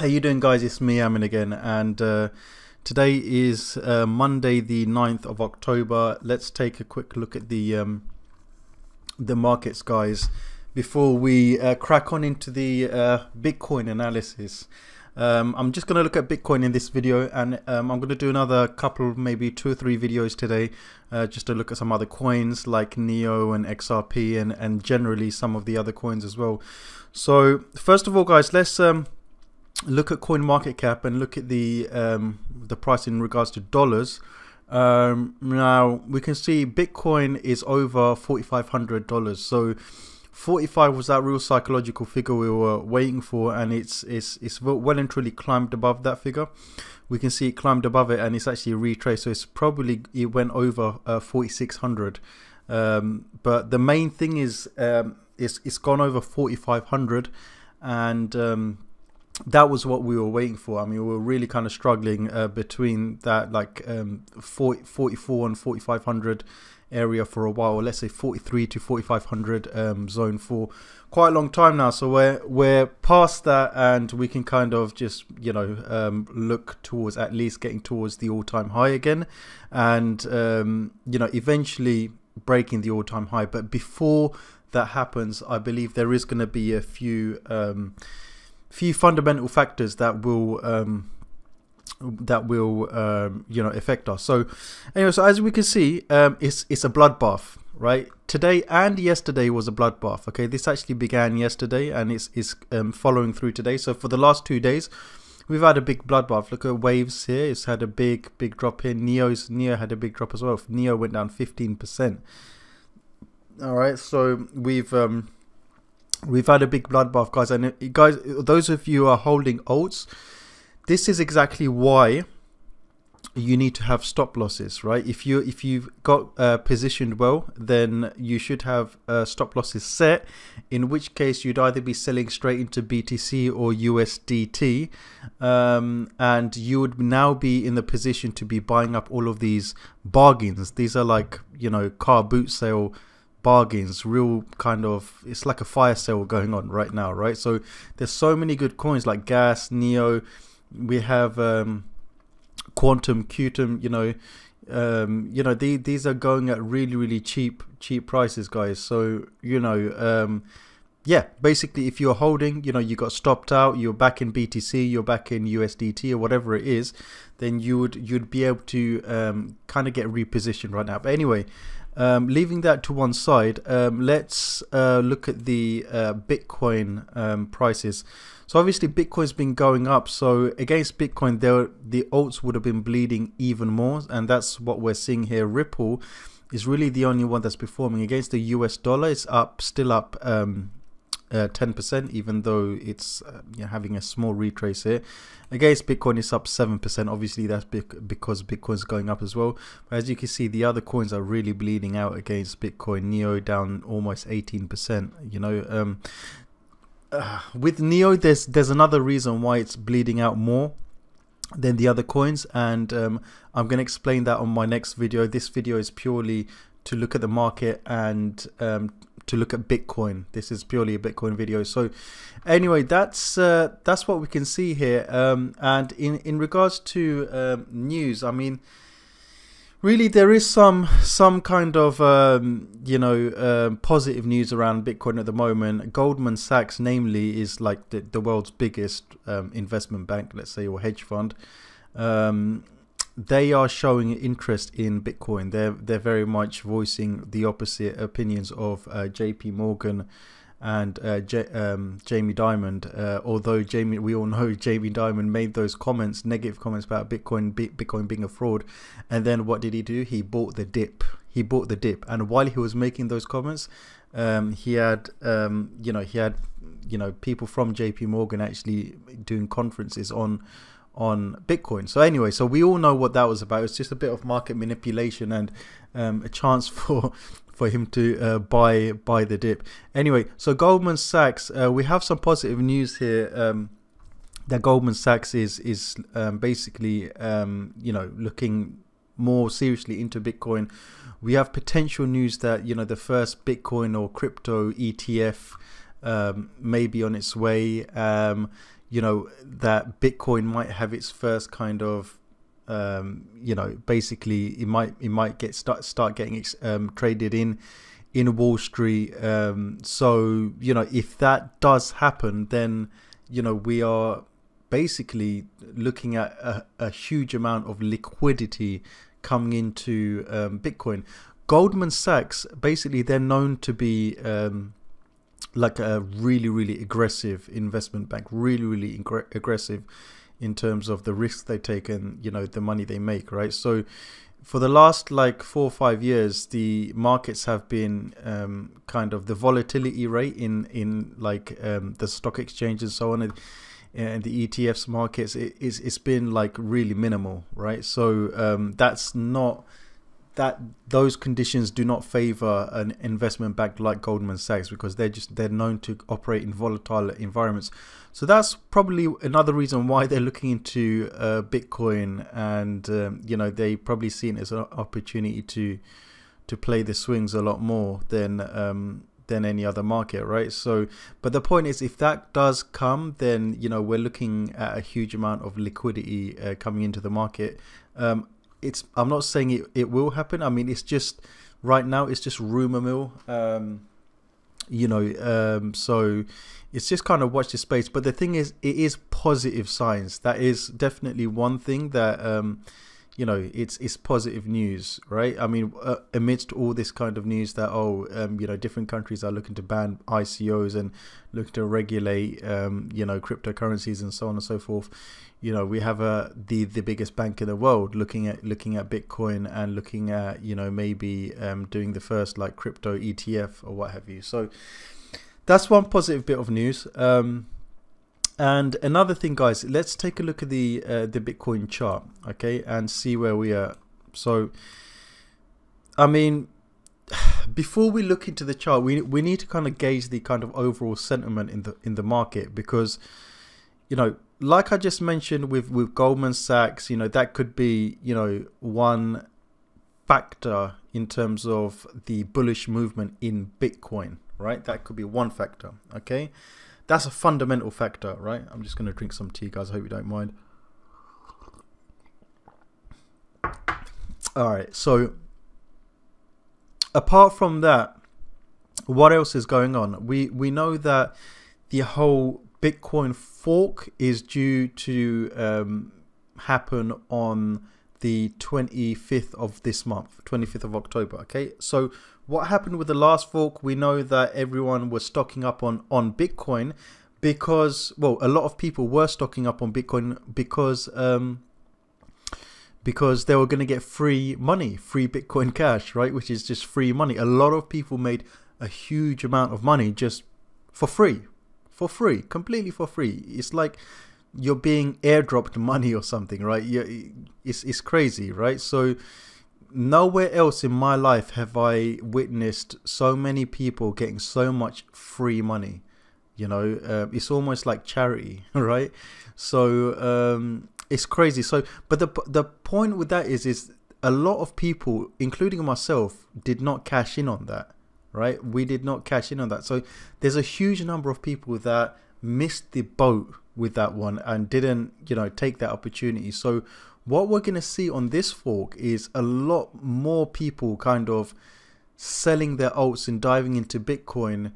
How you doing, guys? It's me, Amin, again, and today is Monday the 9th of October. Let's take a quick look at the markets, guys, before we crack on into the Bitcoin analysis. I'm just going to look at Bitcoin in this video, and I'm going to do another couple, maybe 2 or 3 videos today, just to look at some other coins like NEO and XRP and generally some of the other coins as well. So first of all, guys, let's look at coin market cap and look at the price in regards to dollars. Now we can see Bitcoin is over $4,500. So 45 was that real psychological figure we were waiting for, and it's well and truly climbed above that figure. We can see it climbed above it, and it's actually retraced. So it went over 4,600. But the main thing is it's gone over 4,500, and that was what we were waiting for. I mean, we were really kind of struggling between that 44 and 4,500 area for a while, or let's say 43 to 4,500 zone for quite a long time now. So we're past that, and we can kind of just look towards at least getting towards the all-time high again, and eventually breaking the all-time high. But before that happens, I believe there is going to be a few fundamental factors that will affect us. So anyway, so as we can see, it's a bloodbath, right? Today and yesterday was a bloodbath. Okay, this actually began yesterday, and it's following through today. So for the last 2 days, we've had a big bloodbath. Look at waves here. It's had a big drop here. Neo had a big drop as well. Neo went down 15%. All right, so we've had a big bloodbath, guys. And guys, those of you who are holding alts, this is exactly why you need to have stop losses, right? If you've got positioned well, then you should have stop losses set, in which case you'd either be selling straight into BTC or USDT, and you would now be in the position to be buying up all of these bargains. These are like, car boot sale bargains, real kind of, it's like a fire sale going on right now, right? So there's so many good coins like Gas, Neo, we have Quantum, Qtum, these are going at really cheap prices, guys. So yeah, basically if you're holding, you got stopped out, you're back in BTC, you're back in USDT or whatever it is, then you'd be able to kind of get repositioned right now. But anyway, leaving that to one side, let's look at the Bitcoin prices. So obviously Bitcoin's been going up, so against Bitcoin the alts would have been bleeding even more, and that's what we're seeing here. Ripple is really the only one that's performing. Against the US dollar, it's still up 10%, even though it's having a small retrace here. Against Bitcoin, it's up 7%. Obviously that's because Bitcoin's going up as well. But as you can see, the other coins are really bleeding out against Bitcoin. Neo down almost 18%. With Neo, there's another reason why it's bleeding out more than the other coins, and I'm going to explain that on my next video. This video is purely to look at the market and to look at Bitcoin. This is purely a Bitcoin video. So anyway, that's what we can see here. And in regards to news, I mean, really there is some kind of positive news around Bitcoin at the moment. Goldman Sachs, namely, is like the world's biggest investment bank, let's say, or hedge fund. They are showing interest in Bitcoin. They're very much voicing the opposite opinions of JP Morgan and Jamie Dimon. Although we all know Jamie Dimon made those negative comments about Bitcoin being a fraud, and then what did he do? He bought the dip. And while he was making those comments, he had people from JP Morgan actually doing conferences on Bitcoin. So anyway, so we all know what that was about. It's just a bit of market manipulation and a chance for him to buy the dip. Anyway, so Goldman Sachs, we have some positive news here, that Goldman Sachs is basically looking more seriously into Bitcoin. We have potential news that the first Bitcoin or crypto ETF may be on its way. you know, that Bitcoin might have its first kind of, you know, basically it might get start getting traded in Wall Street. So, you know, if that does happen, then, you know, we are basically looking at a huge amount of liquidity coming into Bitcoin. Goldman Sachs, basically, they're known to be like a really aggressive investment bank, really aggressive in terms of the risks they take and, you know, the money they make, right? So for the last like 4 or 5 years, the markets have been kind of the volatility rate in like the stock exchange and so on, and the ETFs markets, it's been like really minimal, right? So that's not that those conditions do not favor an investment bank like Goldman Sachs, because they're known to operate in volatile environments. So that's probably another reason why they're looking into Bitcoin, and you know, they probably see it as an opportunity to play the swings a lot more than any other market, right? So, but the point is, if that does come, then, you know, we're looking at a huge amount of liquidity coming into the market. I'm not saying it will happen. I mean, it's just right now it's just rumor mill, you know, so it's just kind of watch the space. But the thing is, it is positive signs. That is definitely one thing that you know, it's positive news, right? I mean, amidst all this kind of news that you know, different countries are looking to ban ICOs and looking to regulate you know, cryptocurrencies and so on and so forth. You know, we have the biggest bank in the world looking at Bitcoin and looking at, you know, maybe doing the first like crypto ETF or what have you. So that's one positive bit of news. And another thing, guys, let's take a look at the Bitcoin chart, okay, and see where we are. So, I mean, before we look into the chart, we need to kind of gauge the kind of overall sentiment in the market, because, you know, like I just mentioned with Goldman Sachs, you know, that could be, you know, one factor in terms of the bullish movement in Bitcoin, right? That could be one factor, okay? That's a fundamental factor, right? I'm just going to drink some tea, guys. I hope you don't mind. All right. So apart from that, what else is going on? We know that the whole Bitcoin fork is due to happen on the 25th of this month, 25th of October. Okay. So what happened with the last fork? We know that everyone was stocking up on Bitcoin because, well, a lot of people were stocking up on Bitcoin because they were going to get free money, free Bitcoin Cash, right? Which is just free money. A lot of people made a huge amount of money just for free, completely for free. It's like you're being airdropped money or something, right? It's crazy, right? So nowhere else in my life have I witnessed so many people getting so much free money. You know, it's almost like charity, right? So it's crazy. So, but the point with that is a lot of people, including myself, did not cash in on that, right? We did not cash in on that. So there's a huge number of people that missed the boat with that one and didn't, you know, take that opportunity. So what we're going to see on this fork is a lot more people kind of selling their alts and diving into Bitcoin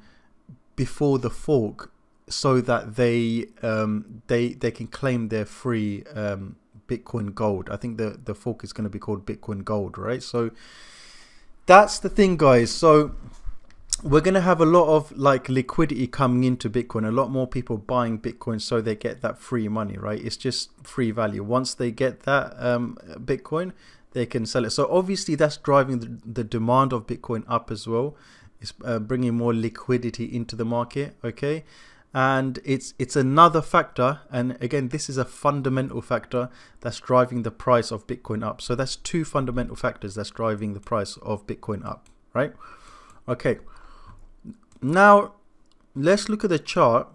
before the fork, so that they can claim their free Bitcoin Gold. I think the fork is going to be called Bitcoin Gold, right? So that's the thing, guys. So we're going to have a lot of like liquidity coming into Bitcoin, a lot more people buying Bitcoin so they get that free money, right? It's just free value. Once they get that Bitcoin, they can sell it. So obviously that's driving the demand of Bitcoin up as well. It's bringing more liquidity into the market, okay? And it's another factor, and again, this is a fundamental factor that's driving the price of Bitcoin up. So that's two fundamental factors that's driving the price of Bitcoin up, right? Okay. Now let's look at the chart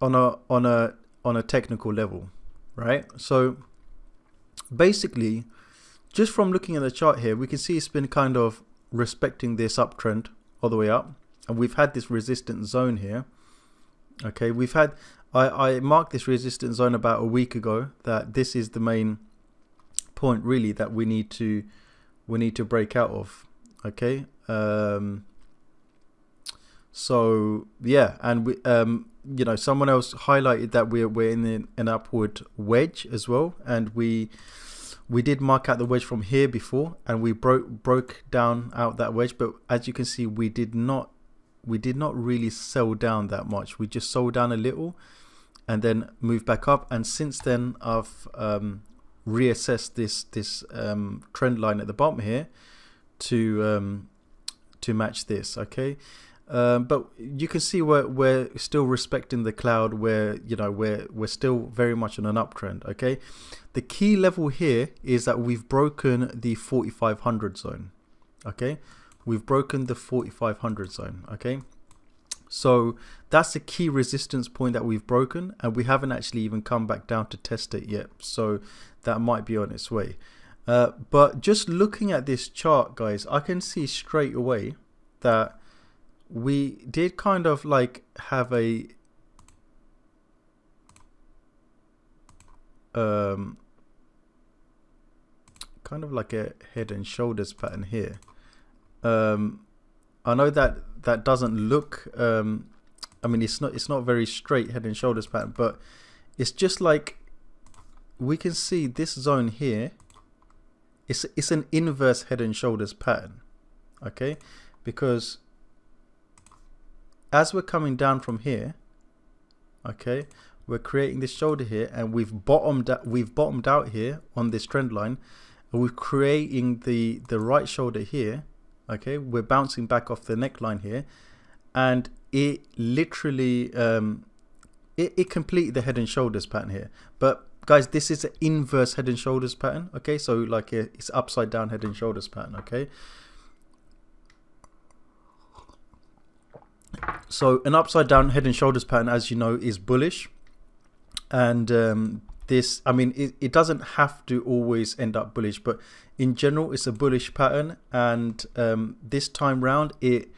on a technical level, right? So basically, just from looking at the chart here, we can see it's been kind of respecting this uptrend all the way up, and we've had this resistance zone here. Okay, we've had I marked this resistance zone about a week ago, that this is the main point really that we need to break out of. Okay. So yeah, and we someone else highlighted that we're in an upward wedge as well, and we did mark out the wedge from here before, and we broke down out that wedge, but as you can see, we did not really sell down that much. We just sold down a little and then moved back up, and since then I've reassessed this trend line at the bottom here to match this. Okay. But you can see we're still respecting the cloud, where we're still very much on an uptrend. Okay, the key level here is that we've broken the 4500 zone. Okay, we've broken the 4500 zone. Okay, so that's the key resistance point that we've broken, and we haven't actually even come back down to test it yet, so that might be on its way. But just looking at this chart, guys, I can see straight away that we did kind of like have a kind of like a head and shoulders pattern here. I know that doesn't look I mean, it's not very straight head and shoulders pattern, but it's just like we can see this zone here. It's an inverse head and shoulders pattern. Okay, because as we're coming down from here, okay, we're creating this shoulder here, and we've bottomed out here on this trend line, and we're creating the right shoulder here. Okay, we're bouncing back off the neckline here, and it literally it completed the head and shoulders pattern here. But guys, this is an inverse head and shoulders pattern. Okay, so like it's upside down head and shoulders pattern. Okay, so an upside down head and shoulders pattern, as you know, is bullish, and this, I mean, it doesn't have to always end up bullish, but in general it's a bullish pattern, and this time round it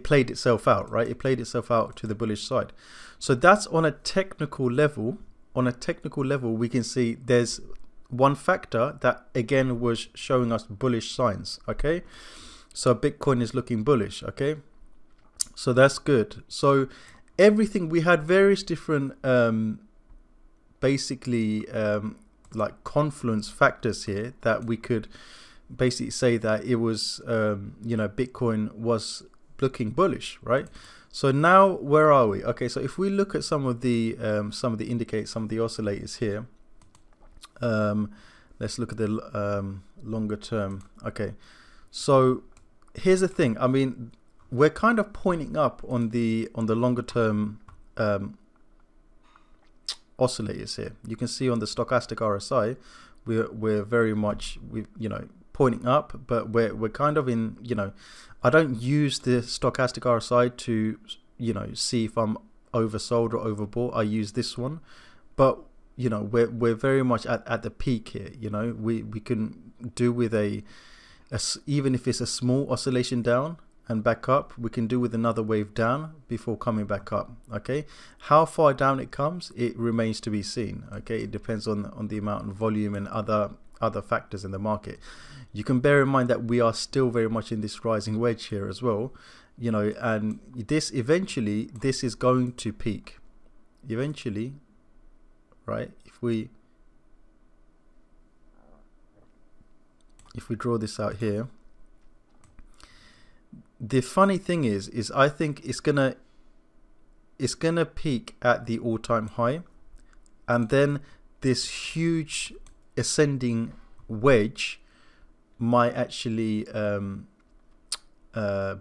played itself out, right? It played itself out to the bullish side. So that's on a technical level. On a technical level, we can see there's one factor that again was showing us bullish signs. Okay, so Bitcoin is looking bullish. Okay, so that's good. So everything, we had various different basically like confluence factors here that we could basically say that it was Bitcoin was looking bullish, right? So now where are we? Okay, so if we look at some of the indicators, some of the oscillators here, let's look at the longer term. Okay, so here's the thing. I mean, we're kind of pointing up on the longer term oscillators here. You can see on the stochastic RSI, we're very much pointing up, but we're kind of in, I don't use the stochastic RSI to see if I'm oversold or overbought. I use this one, but we're very much at the peak here. We can do with a even if it's a small oscillation down and back up, we can do with another wave down before coming back up. Okay, how far down it comes, it remains to be seen. Okay, it depends on the amount of volume and other factors in the market. You can bear in mind that we are still very much in this rising wedge here as well, and this eventually, this is going to peak eventually, right? If we draw this out here, the funny thing is I think it's gonna peak at the all-time high, and then this huge ascending wedge might actually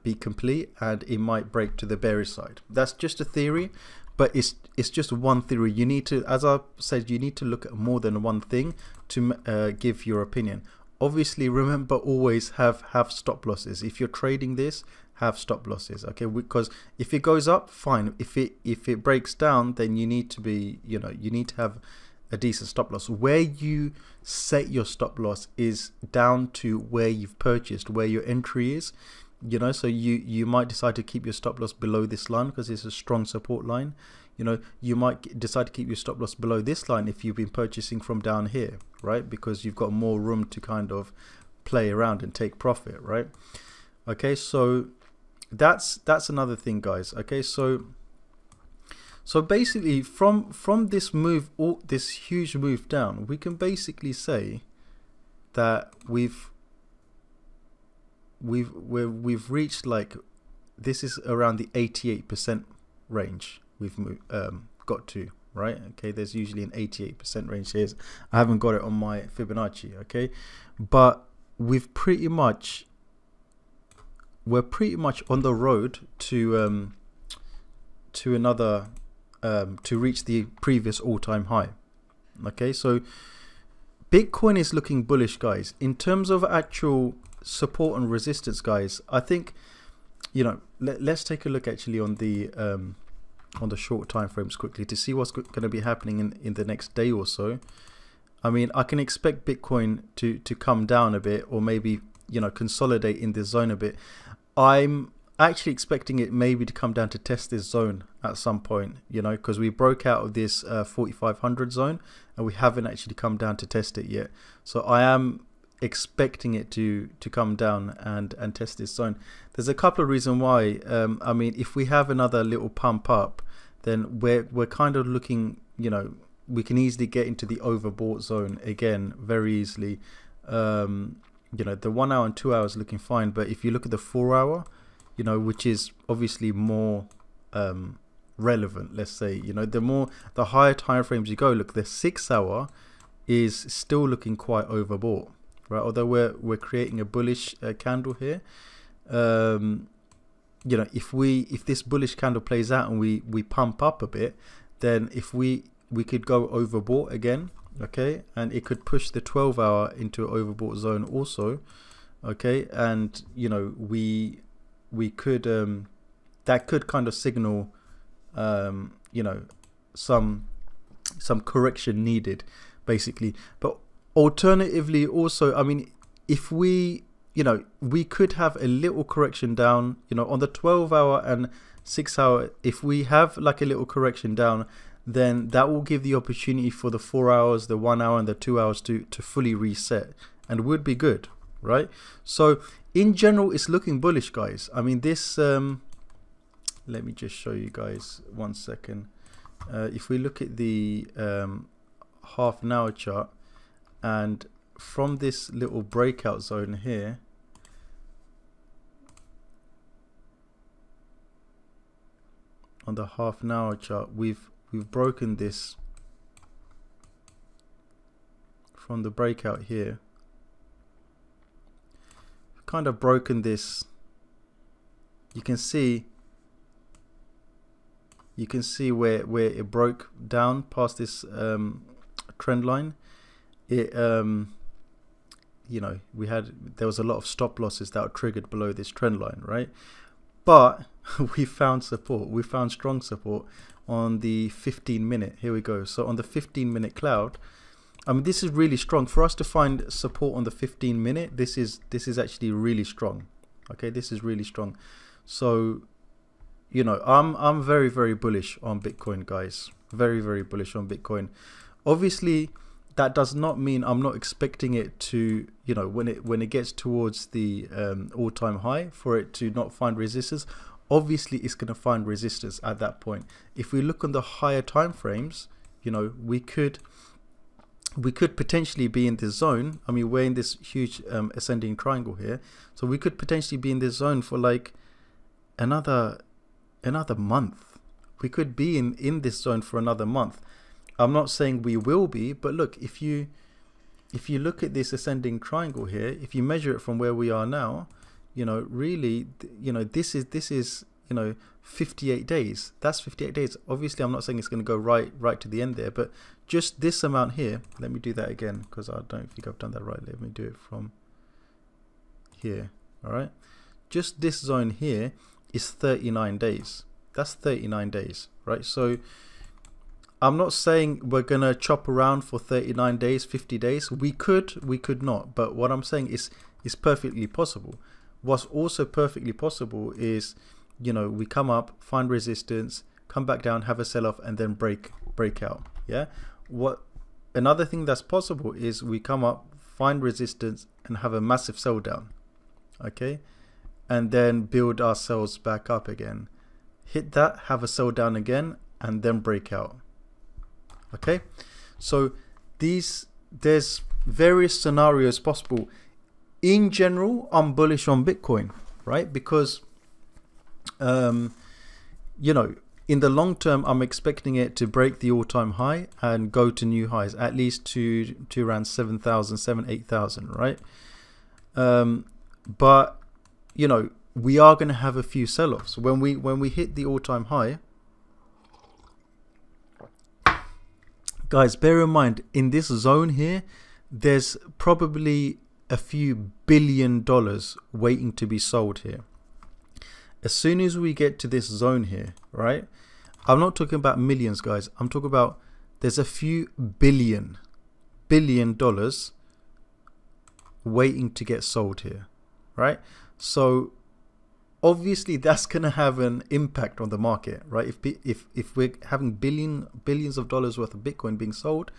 be complete, and it might break to the bearish side. That's just a theory, but it's just one theory. You need to, as I said, you need to look at more than one thing to give your opinion. Obviously, remember, always have stop losses. If you're trading this, have stop losses. Okay, because if it goes up, fine. If it breaks down, then you need to be, you need to have a decent stop loss. Where you set your stop loss is down to where you've purchased, where your entry is. you know, so you might decide to keep your stop loss below this line because it's a strong support line. You know, you might decide to keep your stop loss below this line if you've been purchasing from down here, right? Because you've got more room to kind of play around and take profit, right? Okay, so that's another thing, guys. Okay, so basically from this move, this huge move down, we can basically say that we've reached, like, this is around the 88% range we've got to, right? Okay, there's usually an 88% range here. I haven't got it on my Fibonacci, okay, but we're pretty much on the road to another to reach the previous all-time high. Okay, so Bitcoin is looking bullish, guys. In terms of actual support and resistance, guys, I think, you know, let's take a look actually on the short time frames quickly to see what's going to be happening in the next day or so. I mean, I can expect Bitcoin to come down a bit, or maybe, you know, consolidate in this zone a bit. I'm actually expecting it maybe to come down to test this zone at some point, you know, because we broke out of this 4500 zone and we haven't actually come down to test it yet. So I am expecting it to come down and test this zone. There's a couple of reasons why. I mean, if we have another little pump up, then we're kind of looking, you know, we can easily get into the overbought zone again very easily. You know, the 1 hour and 2 hours looking fine, but if you look at the 4 hour, you know, which is obviously more relevant, let's say, you know, the higher time frames you go, look, the 6 hour is still looking quite overbought, right? Although we're creating a bullish candle here. You know, if this bullish candle plays out and we pump up a bit, then if we could go overbought again, okay, and it could push the 12 hour into an overbought zone also, okay, and you know, we could that could kind of signal you know, some correction needed basically. But alternatively also, I mean, if we, you know, we could have a little correction down, you know, on the 12 hour and 6 hour. If we have like a little correction down, then that will give the opportunity for the 4 hours, the 1 hour and the 2 hours to fully reset, and would be good, right? So in general, it's looking bullish, guys. I mean, this let me just show you guys 1 second. If we look at the half an hour chart, and from this little breakout zone here, on the half an hour chart, we've broken this from the breakout here, kind of broken this. You can see where it broke down past this trend line. It you know, there was a lot of stop losses that were triggered below this trend line, right? But we found support, we found strong support on the 15-minute. Here we go. So on the 15-minute cloud, I mean, this is really strong. For us to find support on the 15-minute, this is actually really strong. Okay, this is really strong. So, you know, I'm very, very bullish on Bitcoin, guys. Very, very bullish on Bitcoin. Obviously, that does not mean I'm not expecting it to, you know, when it gets towards the all-time high, for it to not find resistance. Obviously, it's going to find resistance at that point. If we look on the higher time frames, you know, we could potentially be in this zone. I mean, we're in this huge ascending triangle here, so we could potentially be in this zone for like another month. We could be in this zone for another month. I'm not saying we will be, but look, if you look at this ascending triangle here, if you measure it from where we are now, you know, really, you know, this is you know, 58 days. That's 58 days. Obviously, I'm not saying it's going to go right to the end there, but just this amount here. Let me do that again, because I don't think I've done that right. Let me do it from here. All right, just this zone here is 39 days. That's 39 days, right? So I'm not saying we're gonna chop around for 39 days, 50 days. We could not. But what I'm saying is perfectly possible. what's also perfectly possible is, you know, we come up, find resistance, come back down, have a sell-off, and then break out. Yeah. What another thing that's possible is we come up, find resistance, and have a massive sell down. Okay, and then build ourselves back up again, hit that, have a sell down again, and then break out. Okay, so there's various scenarios possible. In general, I'm bullish on Bitcoin, right? Because you know, in the long term, I'm expecting it to break the all-time high and go to new highs, at least to around 7,000, 8,000, right? But you know, we are going to have a few sell-offs when we hit the all-time high. Guys, bear in mind, in this zone here, there's probably a few $1 billion waiting to be sold here. As soon as we get to this zone here, right? I'm not talking about millions, guys. I'm talking about there's a few $1 billion waiting to get sold here, right? So obviously that's going to have an impact on the market, right? If we're having billions of dollars worth of Bitcoin being sold,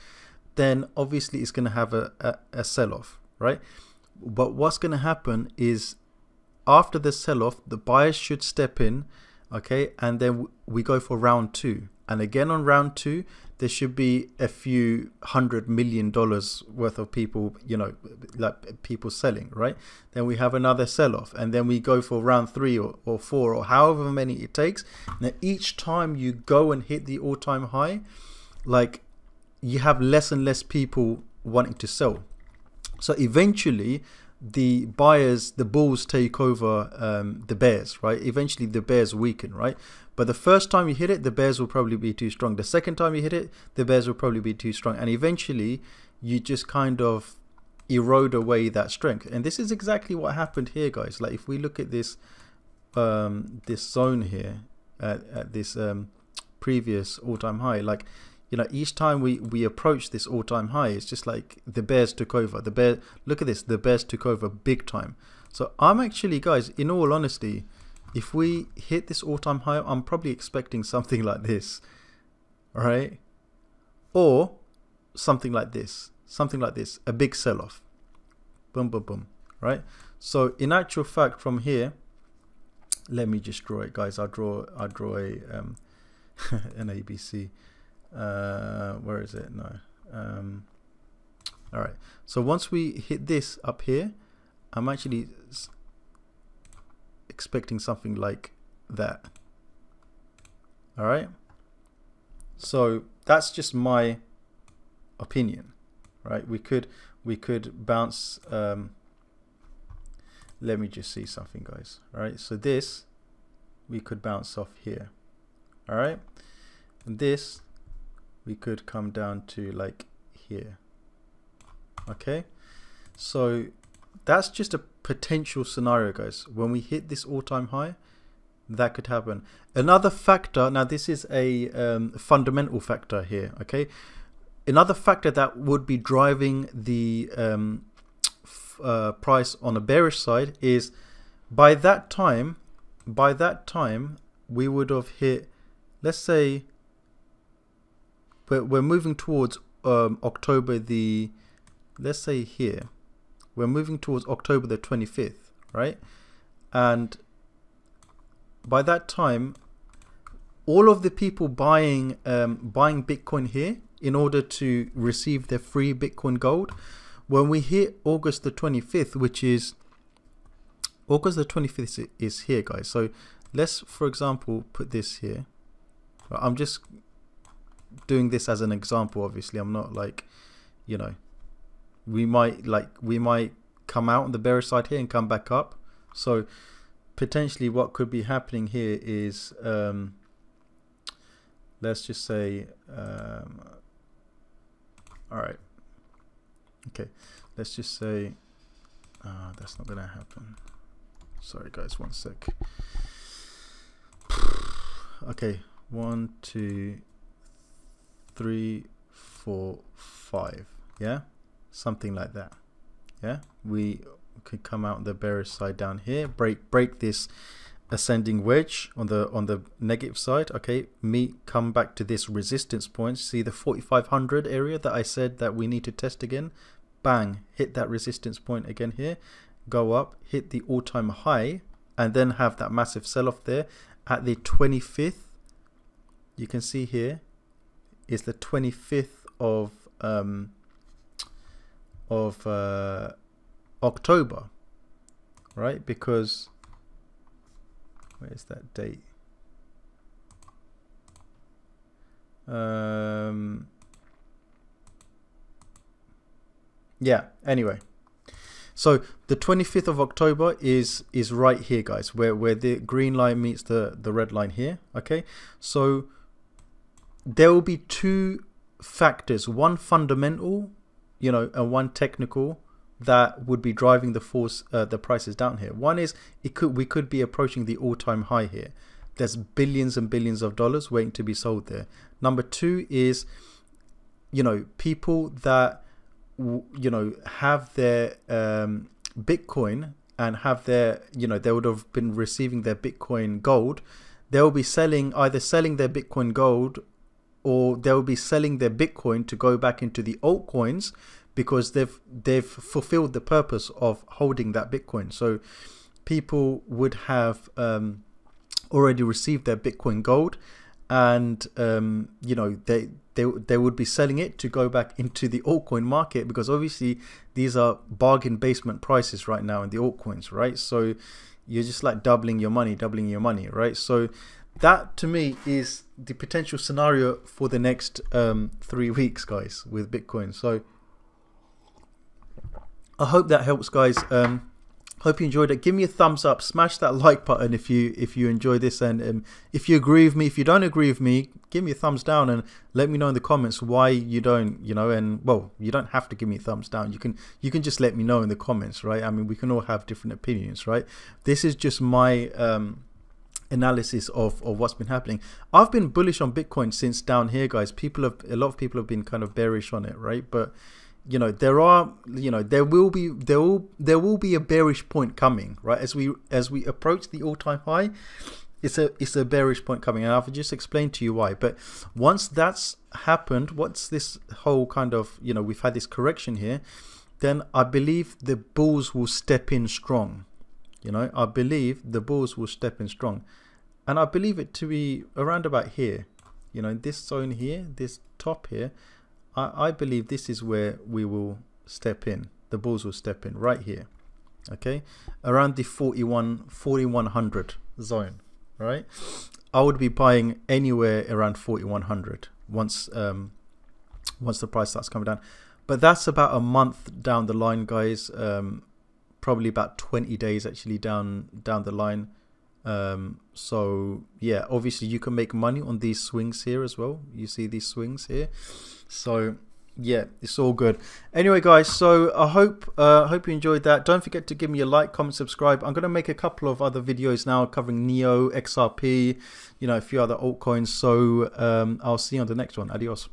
then obviously it's going to have a sell-off, right? But what's going to happen is after the sell-off, the buyers should step in, okay, and then we go for round two. And again on round two, there should be a few $100 million worth of people, you know, like people selling, right? Then we have another sell-off, and then we go for round three or four or however many it takes. Now each time you go and hit the all-time high, like, you have less and less people wanting to sell. So eventually the buyers, the bulls take over the bears, right? Eventually the bears weaken, right? But the first time you hit it, the bears will probably be too strong. The second time you hit it, the bears will probably be too strong. And eventually you just kind of erode away that strength. And this is exactly what happened here, guys. Like if we look at this this zone here at this previous all-time high, like, you know, each time we approach this all-time high, it's just like the bears took over. Look at this, the bears took over big time. So I'm actually, guys, in all honesty, if we hit this all-time high, I'm probably expecting something like this, right? Or something like this, a big sell-off. Boom, boom, boom, right? So in actual fact, from here, let me just draw it, guys. I'll draw a an ABC. Where is it? No. All right. So once we hit this up here, I'm actually expecting something like that. All right. So that's just my opinion, right? We could bounce. Let me just see something, guys. All right. So this we could bounce off here. All right. And this we could come down to like here. Okay, so that's just a potential scenario, guys. When we hit this all-time high, that could happen. Another factor, now this is a fundamental factor here, okay? Another factor that would be driving the price on a bearish side is by that time we would have hit, let's say, we're moving towards October the, let's say here, we're moving towards October the 25th, right? And by that time, all of the people buying Bitcoin here in order to receive their free Bitcoin gold, when we hit August the 25th, which is August the 25th is here, guys. So let's, for example, put this here. I'm just doing this as an example. Obviously, I'm not like, you know, we might come out on the bearish side here and come back up. So potentially what could be happening here is let's just say all right, okay, let's just say that's not gonna happen. Sorry guys, one sec. Okay, 1 2 3 4 5, yeah, something like that. Yeah, we could come out on the bearish side down here, break this ascending wedge on the negative side. Okay, come back to this resistance point. See the 4500 area that I said that we need to test again. Bang, hit that resistance point again here, go up, hit the all-time high, and then have that massive sell-off there at the 25th. You can see here is the 25th of October, right? Because where's that date? Yeah, anyway, so the 25th of October is right here, guys, where the green line meets the red line here. Okay, so there will be two factors, one fundamental, you know, and one technical, that would be driving the prices down here. One is we could be approaching the all-time high here. There's billions and billions of dollars waiting to be sold there. Number two is, you know, people that, you know, have their Bitcoin and have their, you know, they would have been receiving their Bitcoin gold. They'll be either selling their Bitcoin gold, or they'll be selling their Bitcoin to go back into the altcoins, because they've fulfilled the purpose of holding that Bitcoin. So people would have already received their Bitcoin gold, and you know, they would be selling it to go back into the altcoin market, because obviously these are bargain basement prices right now in the altcoins, right? So you're just like doubling your money, right? So that to me is the potential scenario for the next 3 weeks, guys, with Bitcoin. So I hope that helps, guys. Hope you enjoyed it. Give me a thumbs up, smash that like button if you enjoy this, and if you agree with me. If you don't agree with me, give me a thumbs down and let me know in the comments why you don't, you know. And well, you don't have to give me a thumbs down. You can just let me know in the comments, right? I mean, we can all have different opinions, right? This is just my analysis of what's been happening. I've been bullish on Bitcoin since down here, guys. A lot of people have been kind of bearish on it, right? But you know, there will be a bearish point coming, right? As we approach the all-time high, it's a bearish point coming, and I've just explained to you why. But once that's happened, once this whole kind of, you know, we've had this correction here, then I believe the bulls will step in strong. You know, I believe the bulls will step in strong, and I believe it to be around about here, you know, this zone here, this top here. I believe this is where we will step in. The bulls will step in right here, okay, around the 4100 zone, right? I would be buying anywhere around 4100 once the price starts coming down. But that's about a month down the line, guys. Probably about 20 days actually down the line. So yeah, obviously you can make money on these swings here as well. You see these swings here, so yeah, it's all good. Anyway, guys, so I hope you enjoyed that. Don't forget to give me a like, comment, subscribe. I'm going to make a couple of other videos now covering Neo, XRP, you know, a few other altcoins. So I'll see you on the next one. Adios.